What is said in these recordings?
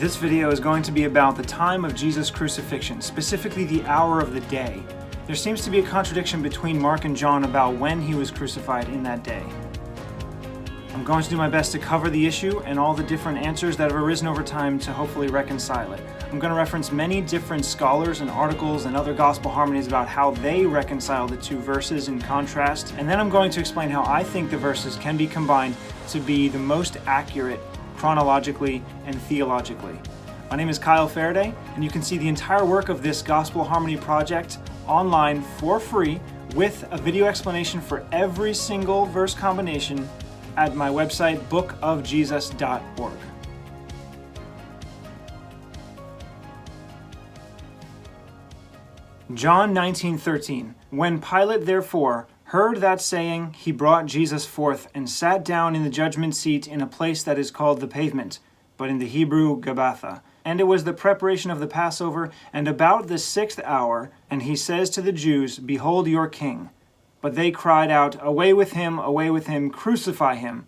This video is going to be about the time of Jesus' crucifixion, specifically the hour of the day. There seems to be a contradiction between Mark and John about when he was crucified in that day. I'm going to do my best to cover the issue and all the different answers that have arisen over time to hopefully reconcile it. I'm going to reference many different scholars and articles and other gospel harmonies about how they reconcile the two verses in contrast, and then I'm going to explain how I think the verses can be combined to be the most accurate chronologically and theologically. My name is Kyle Faraday, and you can see the entire work of this Gospel Harmony project online for free with a video explanation for every single verse combination at my website, bookofjesus.org. John 19:13. When Pilate therefore heard that saying, he brought Jesus forth and sat down in the judgment seat in a place that is called the pavement, but in the Hebrew Gabbatha. And it was the preparation of the Passover, and about the 6th hour, and he says to the Jews, Behold your king. But they cried out, away with him, crucify him.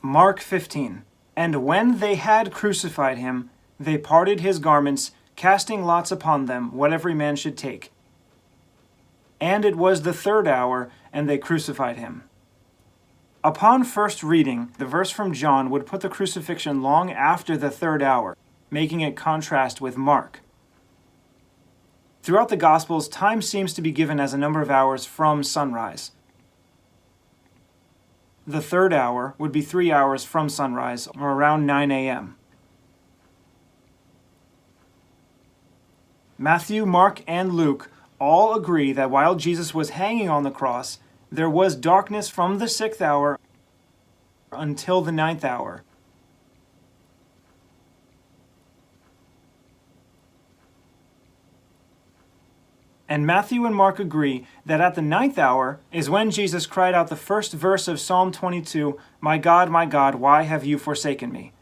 Mark 15. And when they had crucified him, they parted his garments, casting lots upon them, what every man should take. And it was the 3rd hour, and they crucified him. Upon first reading, the verse from John would put the crucifixion long after the 3rd hour, making it contrast with Mark. Throughout the Gospels, time seems to be given as a number of hours from sunrise. The 3rd hour would be 3 hours from sunrise, or around 9 a.m. Matthew, Mark, and Luke all agree that while Jesus was hanging on the cross, there was darkness from the 6th hour until the 9th hour. And Matthew and Mark agree that at the 9th hour is when Jesus cried out the first verse of Psalm 22, my God, why have you forsaken me?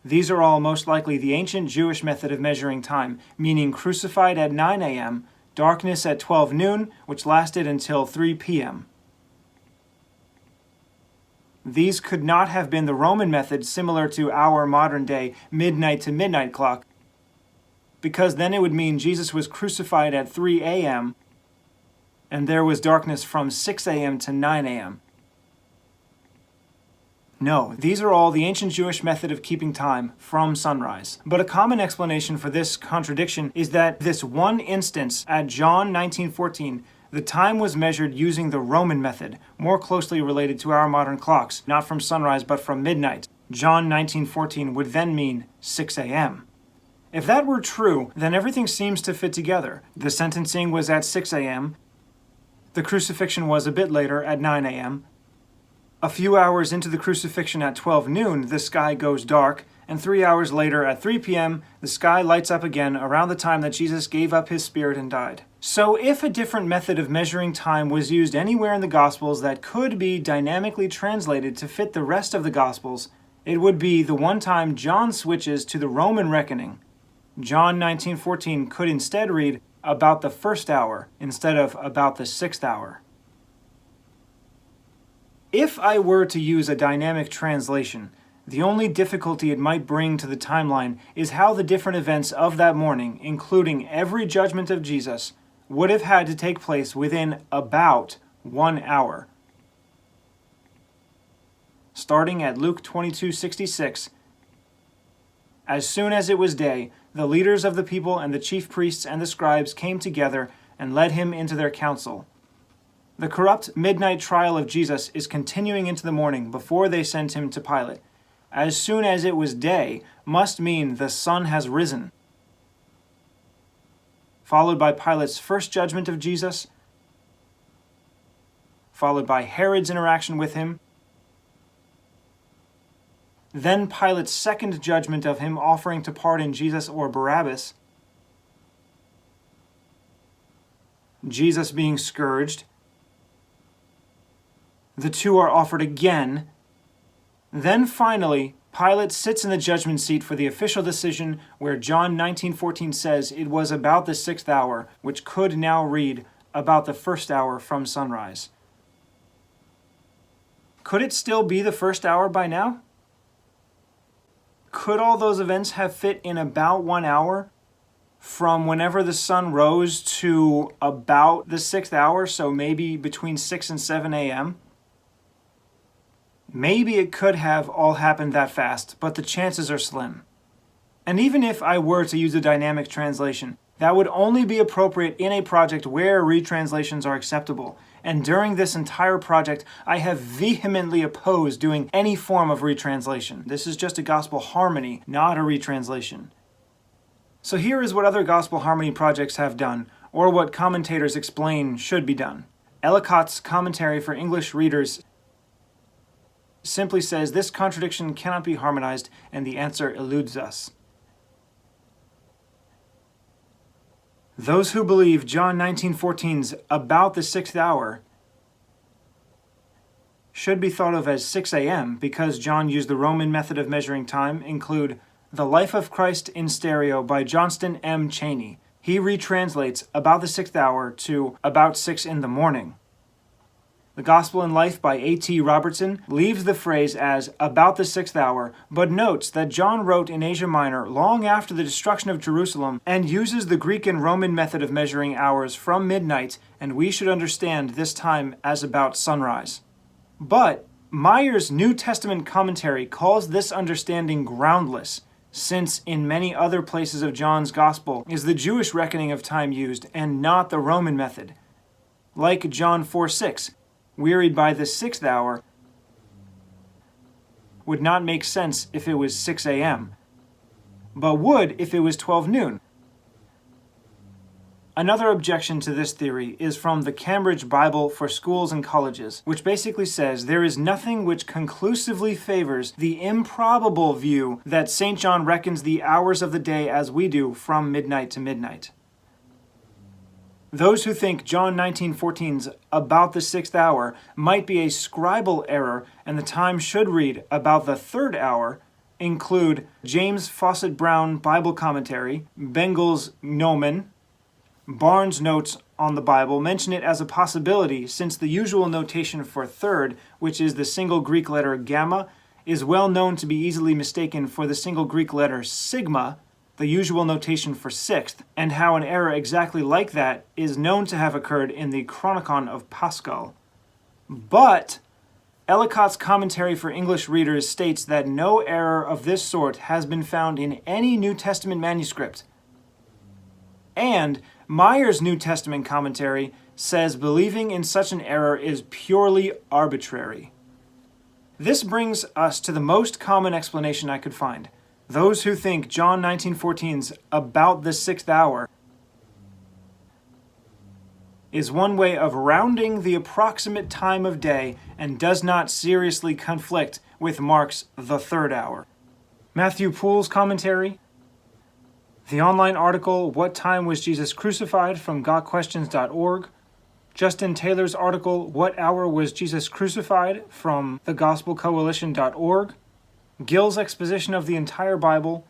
These are all most likely the ancient Jewish method of measuring time, meaning crucified at 9 a.m., darkness at 12 noon, which lasted until 3 p.m. These could not have been the Roman method similar to our modern-day midnight to midnight clock, because then it would mean Jesus was crucified at 3 a.m., and there was darkness from 6 a.m. to 9 a.m. No, these are all the ancient Jewish method of keeping time from sunrise. But a common explanation for this contradiction is that this one instance at John 19:14, the time was measured using the Roman method, more closely related to our modern clocks, not from sunrise but from midnight. John 19:14 would then mean 6 a.m. If that were true, then everything seems to fit together. The sentencing was at 6 a.m., the crucifixion was a bit later at 9 a.m., a few hours into the crucifixion at 12 noon, the sky goes dark, and 3 hours later at 3 p.m., the sky lights up again around the time that Jesus gave up his spirit and died. So if a different method of measuring time was used anywhere in the Gospels that could be dynamically translated to fit the rest of the Gospels, it would be the one time John switches to the Roman reckoning. John 19:14 could instead read, about the 1st hour, instead of about the 6th hour. If I were to use a dynamic translation, the only difficulty it might bring to the timeline is how the different events of that morning, including every judgment of Jesus, would have had to take place within about 1 hour. Starting at Luke 22:66, as soon as it was day, the leaders of the people and the chief priests and the scribes came together and led him into their council. The corrupt midnight trial of Jesus is continuing into the morning before they sent him to Pilate. As soon as it was day must mean the sun has risen. Followed by Pilate's first judgment of Jesus, followed by Herod's interaction with him, then Pilate's second judgment of him offering to pardon Jesus or Barabbas, Jesus being scourged. The two are offered again. Then finally, Pilate sits in the judgment seat for the official decision where John 19:14 says it was about the 6th hour, which could now read about the 1st hour from sunrise. Could it still be the 1st hour by now? could all those events have fit in about 1 hour from whenever the sun rose to about the 6th hour, so maybe between 6 and 7 a.m.? Maybe it could have all happened that fast, but the chances are slim. And even if I were to use a dynamic translation, that would only be appropriate in a project where retranslations are acceptable. And during this entire project, I have vehemently opposed doing any form of retranslation. This is just a gospel harmony, not a retranslation. So here is what other gospel harmony projects have done, or what commentators explain should be done. Ellicott's commentary for English readers simply says this contradiction cannot be harmonized, and the answer eludes us. Those who believe John 19:14's about the 6th hour should be thought of as 6 a.m. because John used the Roman method of measuring time include The Life of Christ in Stereo by Johnston M. Cheney. He retranslates about the 6th hour to about 6 in the morning. The Gospel and Life by A.T. Robertson leaves the phrase as about the 6th hour, but notes that John wrote in Asia Minor long after the destruction of Jerusalem and uses the Greek and Roman method of measuring hours from midnight, and we should understand this time as about sunrise. But Meyer's New Testament commentary calls this understanding groundless, since in many other places of John's Gospel is the Jewish reckoning of time used and not the Roman method. Like John 4:6, wearied by the 6th hour would not make sense if it was 6 a.m., but would if it was 12 noon. Another objection to this theory is from the Cambridge Bible for Schools and Colleges, which basically says there is nothing which conclusively favors the improbable view that St. John reckons the hours of the day as we do from midnight to midnight. Those who think John 19:14's about the 6th hour might be a scribal error and the time should read about the 3rd hour include James Fawcett Brown Bible Commentary, Bengal's Gnomon, Barnes' Notes on the Bible mention it as a possibility since the usual notation for third, which is the single Greek letter gamma, is well known to be easily mistaken for the single Greek letter sigma, the usual notation for 6th, and how an error exactly like that is known to have occurred in the Chronicon of Pascal. But Ellicott's commentary for English readers states that no error of this sort has been found in any New Testament manuscript. And Meyer's New Testament commentary says believing in such an error is purely arbitrary. This brings us to the most common explanation I could find. Those who think John 19:14's about the 6th hour is one way of rounding the approximate time of day and does not seriously conflict with Mark's the 3rd hour. Matthew Poole's commentary, the online article What Time Was Jesus Crucified from gotquestions.org, Justin Taylor's article What Hour Was Jesus Crucified from thegospelcoalition.org, Gill's exposition of the entire Bible,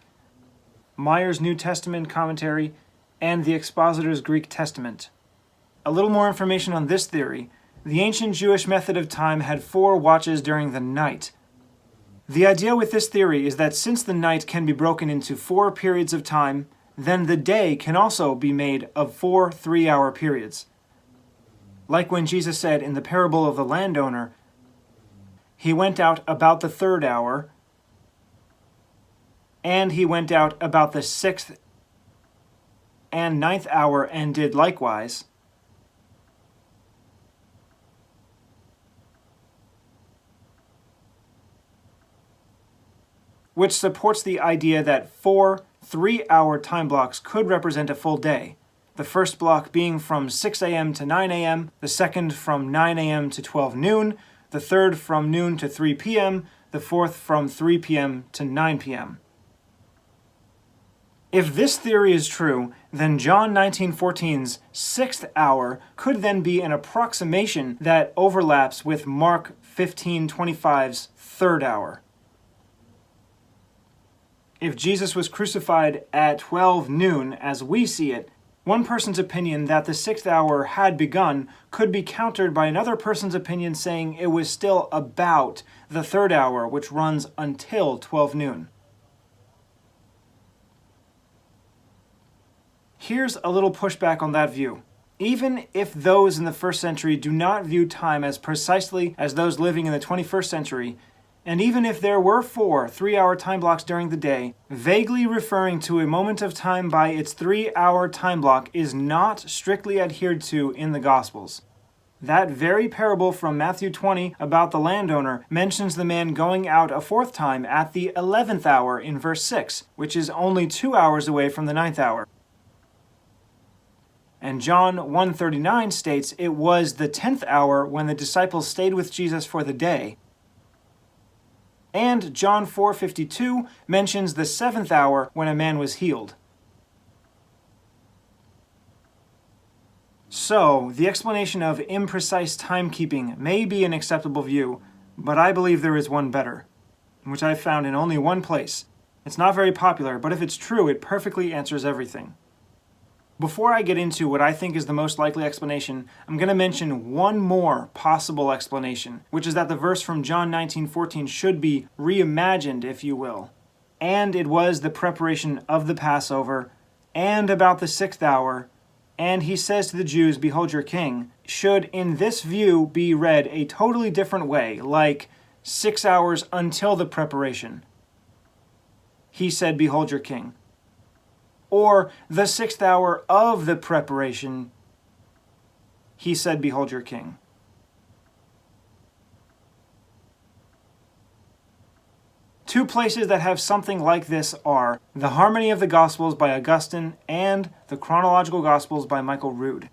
Meyer's New Testament commentary, and the Expositor's Greek Testament. A little more information on this theory. The ancient Jewish method of time had 4 watches during the night. The idea with this theory is that since the night can be broken into 4 periods of time, then the day can also be made of 4 3-hour periods. Like when Jesus said in the parable of the landowner, he went out about the 3rd hour, and he went out about the 6th and 9th hour and did likewise. Which supports the idea that 4 3-hour time blocks could represent a full day. The first block being from 6 a.m. to 9 a.m., the second from 9 a.m. to 12 noon, the third from noon to 3 p.m., the fourth from 3 p.m. to 9 p.m. If this theory is true, then John 19:14's 6th hour could then be an approximation that overlaps with Mark 15:25's 3rd hour. If Jesus was crucified at 12 noon, as we see it, one person's opinion that the 6th hour had begun could be countered by another person's opinion saying it was still about the 3rd hour, which runs until 12 noon. Here's a little pushback on that view. Even if those in the first century do not view time as precisely as those living in the 21st century, and even if there were 4 3-hour time blocks during the day, vaguely referring to a moment of time by its 3-hour time block is not strictly adhered to in the Gospels. That very parable from Matthew 20 about the landowner mentions the man going out a 4th time at the 11th hour in verse 6, which is only 2 hours away from the 9th hour. And John 1:39 states it was the 10th hour when the disciples stayed with Jesus for the day. And John 4:52 mentions the 7th hour when a man was healed. So, the explanation of imprecise timekeeping may be an acceptable view, but I believe there is one better, which I've found in only one place. It's not very popular, but if it's true, it perfectly answers everything. Before I get into what I think is the most likely explanation, I'm going to mention one more possible explanation, which is that the verse from John 19:14 should be reimagined, if you will. And it was the preparation of the Passover, and about the 6th hour, and he says to the Jews, "Behold your king," should in this view be read a totally different way, like 6 hours until the preparation. He said, "Behold your king." Or the 6th hour of the preparation, he said, "Behold your king." Two places that have something like this are the Harmony of the Gospels by Augustine and the Chronological Gospels by Michael Rood.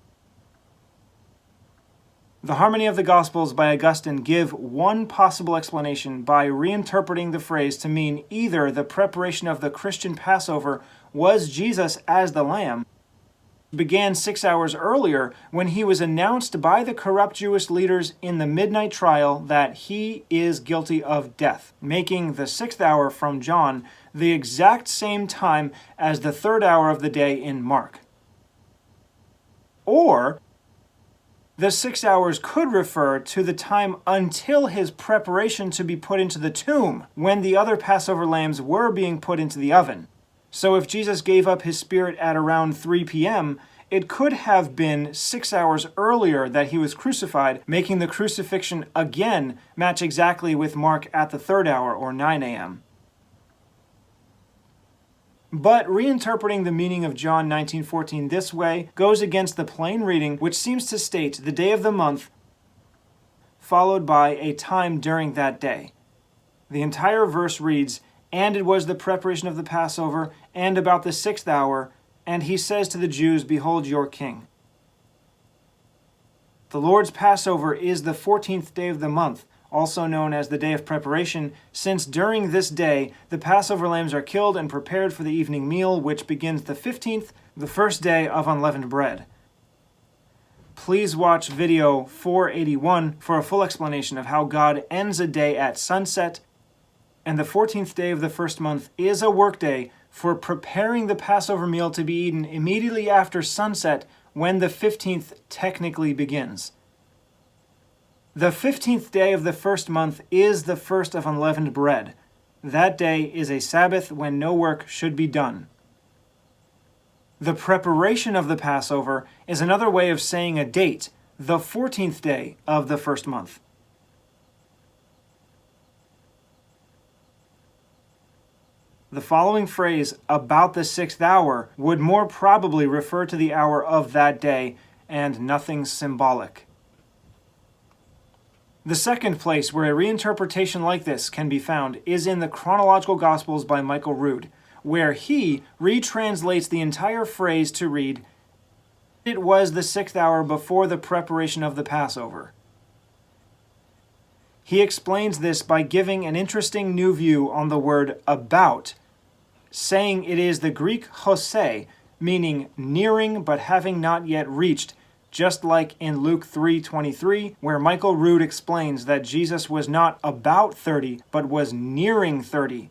The Harmony of the Gospels by Augustine give one possible explanation by reinterpreting the phrase to mean either the preparation of the Christian Passover was Jesus as the Lamb, began 6 hours earlier when he was announced by the corrupt Jewish leaders in the midnight trial that he is guilty of death, making the 6th hour from John the exact same time as the 3rd hour of the day in Mark. Or the 6 hours could refer to the time until his preparation to be put into the tomb, when the other Passover lambs were being put into the oven. So if Jesus gave up his spirit at around 3 p.m., it could have been 6 hours earlier that he was crucified, making the crucifixion again match exactly with Mark at the 3rd hour, or 9 a.m. But reinterpreting the meaning of John 19:14 this way goes against the plain reading, which seems to state the day of the month followed by a time during that day. The entire verse reads, "And it was the preparation of the Passover, and about the 6th hour, and he says to the Jews, Behold your king." The Lord's Passover is the 14th day of the month, also known as the day of preparation, since during this day the Passover lambs are killed and prepared for the evening meal, which begins the 15th, the first day of unleavened bread. Please watch video 481 for a full explanation of how God ends a day at sunset, and the 14th day of the first month is a workday for preparing the Passover meal to be eaten immediately after sunset, when the 15th technically begins. The 15th day of the first month is the first of unleavened bread. That day is a Sabbath when no work should be done. The preparation of the Passover is another way of saying a date, the 14th day of the first month. The following phrase, "about the 6th hour," would more probably refer to the hour of that day and nothing symbolic. The second place where a reinterpretation like this can be found is in the Chronological Gospels by Michael Rood, where he retranslates the entire phrase to read, "It was the 6th hour before the preparation of the Passover." He explains this by giving an interesting new view on the word "about," saying it is the Greek hosei, meaning nearing but having not yet reached, just like in Luke 3:23, where Michael Rood explains that Jesus was not about 30, but was nearing 30.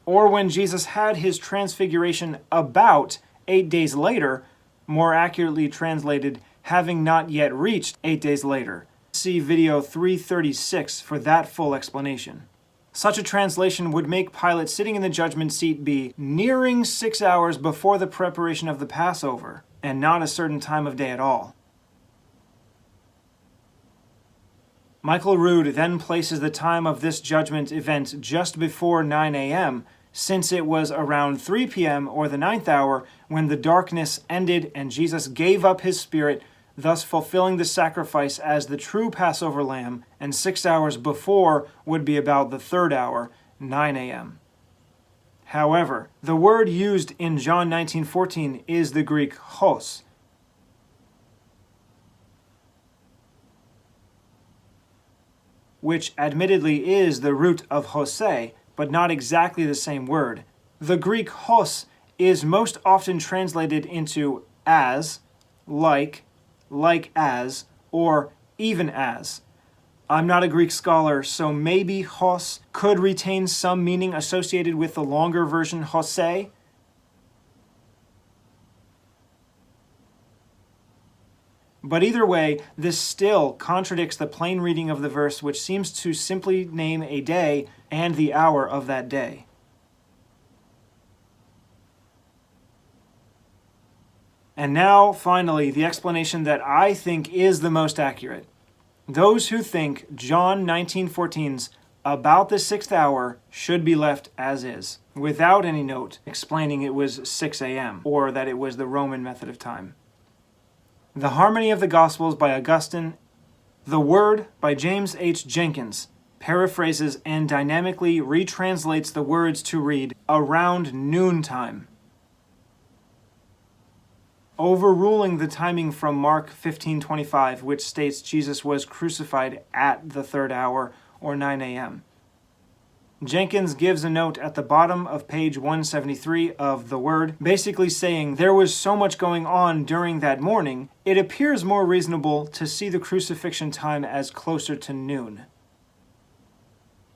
Or when Jesus had his transfiguration about 8 days later, more accurately translated, having not yet reached 8 days later. See video 336 for that full explanation. Such a translation would make Pilate sitting in the judgment seat be nearing 6 hours before the preparation of the Passover, and not a certain time of day at all. Michael Rood then places the time of this judgment event just before 9 a.m., since it was around 3 p.m. or the 9th hour when the darkness ended and Jesus gave up his spirit, thus fulfilling the sacrifice as the true Passover lamb, and 6 hours before would be about the 3rd hour, 9 a.m. However, the word used in John 19:14 is the Greek hos, which admittedly is the root of Jose, but not exactly the same word. The Greek hos is most often translated into as, like as, or even as. I'm not a Greek scholar, so maybe hos could retain some meaning associated with the longer version Jose. But either way, this still contradicts the plain reading of the verse, which seems to simply name a day and the hour of that day. And now, finally, the explanation that I think is the most accurate. Those who think John 19:14's about the 6th hour should be left as is, without any note explaining it was 6 a.m. or that it was the Roman method of time. The Harmony of the Gospels by Augustine, The Word by James H. Jenkins, paraphrases and dynamically retranslates the words to read around noontime, overruling the timing from Mark 15:25, which states Jesus was crucified at the 3rd hour or 9 a.m. Jenkins gives a note at the bottom of page 173 of The Word, basically saying there was so much going on during that morning, it appears more reasonable to see the crucifixion time as closer to noon.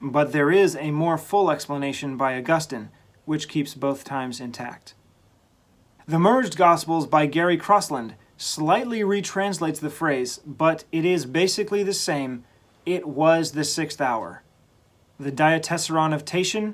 But there is a more full explanation by Augustine, which keeps both times intact. The Merged Gospels by Gary Crossland slightly retranslates the phrase, but it is basically the same. It was the 6th hour. The Diatessaron of Tatian,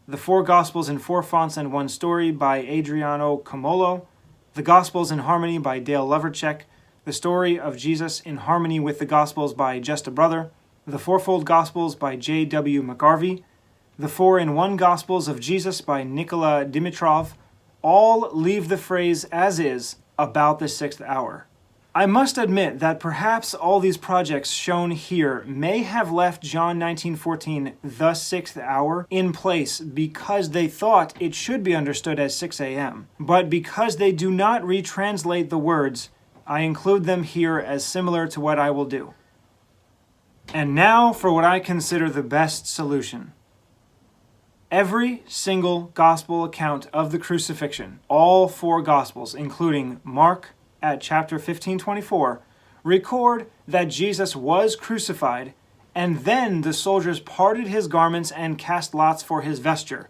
The Four Gospels in Four Fonts and One Story by Adriano Camolo, The Gospels in Harmony by Dale Lovercheck, The Story of Jesus in Harmony with the Gospels by Just a Brother, The Fourfold Gospels by J.W. McGarvey, The Four in One Gospels of Jesus by Nikola Dimitrov, all leave the phrase as is, about the 6th hour. I must admit that perhaps all these projects shown here may have left John 19:14, the 6th hour, in place because they thought it should be understood as 6 a.m. But because they do not retranslate the words, I include them here as similar to what I will do. And now for what I consider the best solution. Every single gospel account of the crucifixion, all four gospels, including Mark, at chapter 15:24, record that Jesus was crucified, and then the soldiers parted his garments and cast lots for his vesture.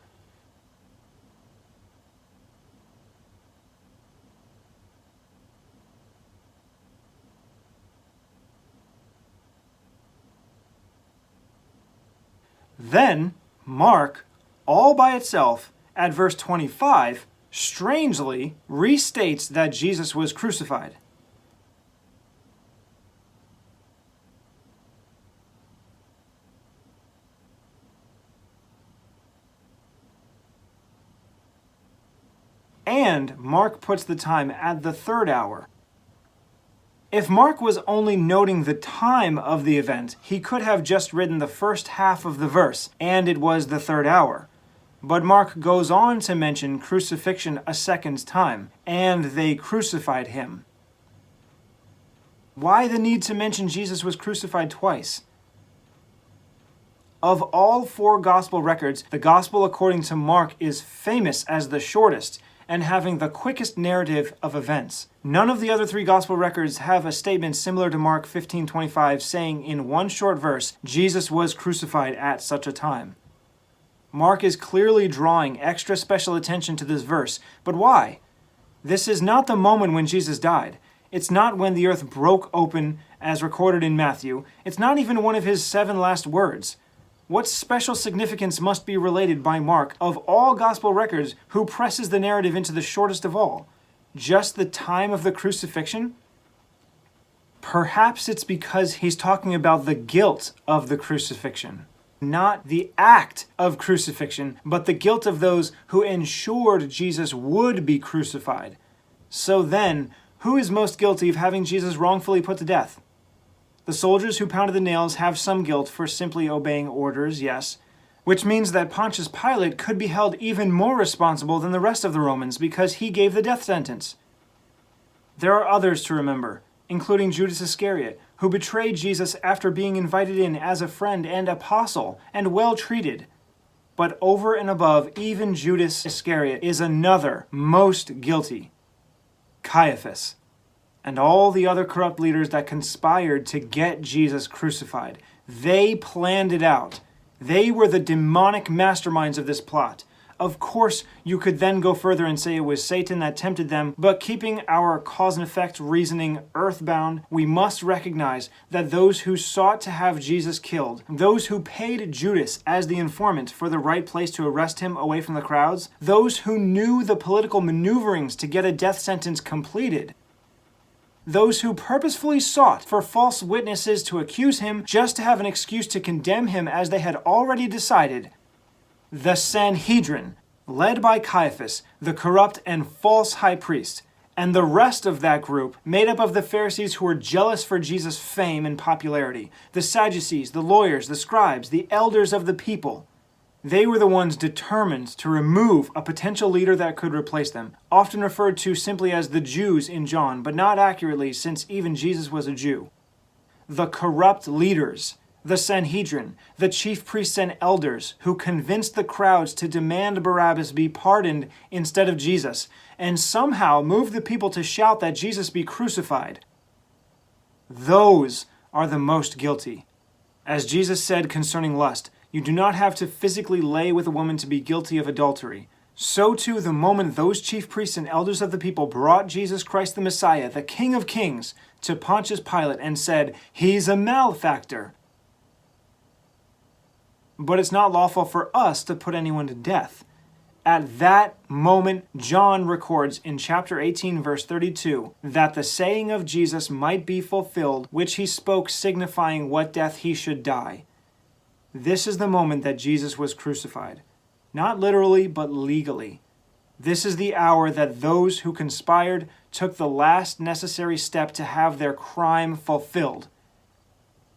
Then Mark, all by itself, at verse 25, strangely restates that Jesus was crucified. And Mark puts the time at the 3rd hour. If Mark was only noting the time of the event, he could have just written the first half of the verse, and it was the 3rd hour. But Mark goes on to mention crucifixion a second time, and they crucified him. Why the need to mention Jesus was crucified twice? Of all four gospel records, the gospel according to Mark is famous as the shortest and having the quickest narrative of events. None of the other three gospel records have a statement similar to Mark 15:25 saying in one short verse, Jesus was crucified at such a time. Mark is clearly drawing extra special attention to this verse, but why? This is not the moment when Jesus died. It's not when the earth broke open as recorded in Matthew. It's not even one of his 7 last words. What special significance must be related by Mark, of all gospel records, who presses the narrative into the shortest of all? Just the time of the crucifixion? Perhaps it's because he's talking about the guilt of the crucifixion. Not the act of crucifixion, but the guilt of those who ensured Jesus would be crucified. So then, who is most guilty of having Jesus wrongfully put to death? The soldiers who pounded the nails have some guilt for simply obeying orders, yes, which means that Pontius Pilate could be held even more responsible than the rest of the Romans because he gave the death sentence. There are others to remember, including Judas Iscariot, who betrayed Jesus after being invited in as a friend and apostle and well treated. But over and above even Judas Iscariot is another most guilty, Caiaphas, and all the other corrupt leaders that conspired to get Jesus crucified. They planned it out. They were the demonic masterminds of this plot. Of course, you could then go further and say it was Satan that tempted them, but keeping our cause and effect reasoning earthbound, we must recognize that those who sought to have Jesus killed, those who paid Judas as the informant for the right place to arrest him away from the crowds, those who knew the political maneuverings to get a death sentence completed, those who purposefully sought for false witnesses to accuse him just to have an excuse to condemn him as they had already decided, the Sanhedrin, led by Caiaphas, the corrupt and false high priest, and the rest of that group, made up of the Pharisees who were jealous for Jesus' fame and popularity, the Sadducees, the lawyers, the scribes, the elders of the people. They were the ones determined to remove a potential leader that could replace them, often referred to simply as the Jews in John, but not accurately since even Jesus was a Jew. The corrupt leaders, the Sanhedrin, the chief priests and elders, who convinced the crowds to demand Barabbas be pardoned instead of Jesus, and somehow moved the people to shout that Jesus be crucified. Those are the most guilty. As Jesus said concerning lust, you do not have to physically lay with a woman to be guilty of adultery. So too, the moment those chief priests and elders of the people brought Jesus Christ the Messiah, the King of Kings, to Pontius Pilate and said, "He's a malefactor." But it's not lawful for us to put anyone to death. At that moment, John records in chapter 18, verse 32, that the saying of Jesus might be fulfilled, which he spoke signifying what death he should die. This is the moment that Jesus was crucified. Not literally, but legally. This is the hour that those who conspired took the last necessary step to have their crime fulfilled.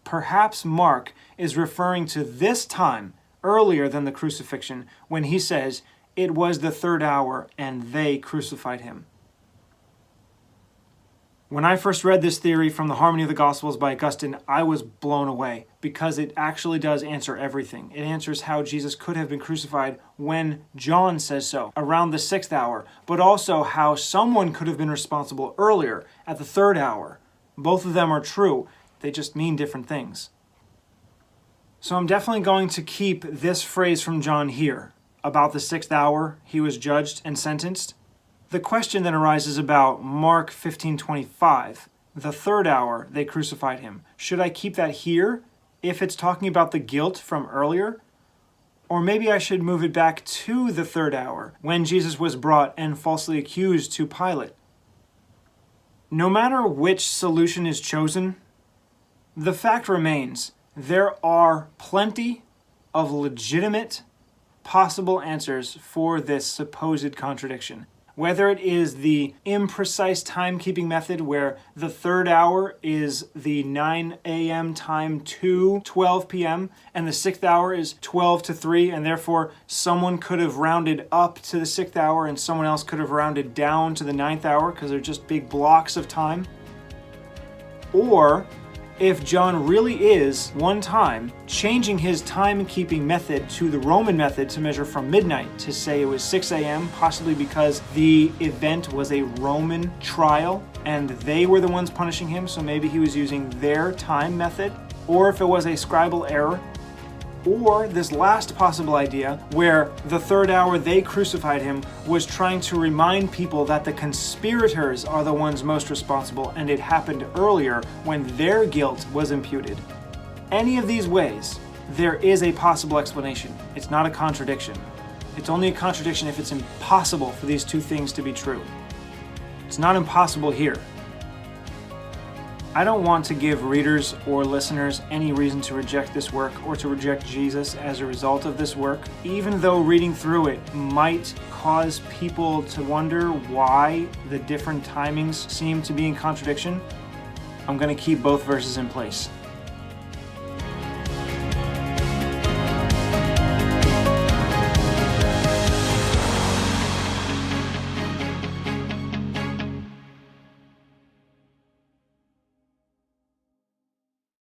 Perhaps Mark is referring to this time earlier than the crucifixion when he says, "It was the third hour and they crucified him." When I first read this theory from the Harmony of the Gospels by Augustine, I was blown away because it actually does answer everything. It answers how Jesus could have been crucified when John says so, around the 6th hour, but also how someone could have been responsible earlier, at the 3rd hour. Both of them are true, they just mean different things. So I'm definitely going to keep this phrase from John here, about the 6th hour he was judged and sentenced. The question then arises about Mark 15:25, the 3rd hour they crucified him. Should I keep that here if it's talking about the guilt from earlier? Or maybe I should move it back to the 3rd hour when Jesus was brought and falsely accused to Pilate. No matter which solution is chosen, the fact remains there are plenty of legitimate possible answers for this supposed contradiction. Whether it is the imprecise timekeeping method where the 3rd hour is the 9 a.m. time to 12 p.m. and the 6th hour is 12 to 3, and therefore someone could have rounded up to the 6th hour and someone else could have rounded down to the 9th hour because they're just big blocks of time. Or if John really is, one time, changing his timekeeping method to the Roman method to measure from midnight to say it was 6 a.m., possibly because the event was a Roman trial and they were the ones punishing him, so maybe he was using their time method, or if it was a scribal error, or this last possible idea where the 3rd hour they crucified him was trying to remind people that the conspirators are the ones most responsible and it happened earlier when their guilt was imputed. Any of these ways, there is a possible explanation. It's not a contradiction. It's only a contradiction if it's impossible for these two things to be true. It's not impossible here. I don't want to give readers or listeners any reason to reject this work or to reject Jesus as a result of this work, even though reading through it might cause people to wonder why the different timings seem to be in contradiction. I'm going to keep both verses in place.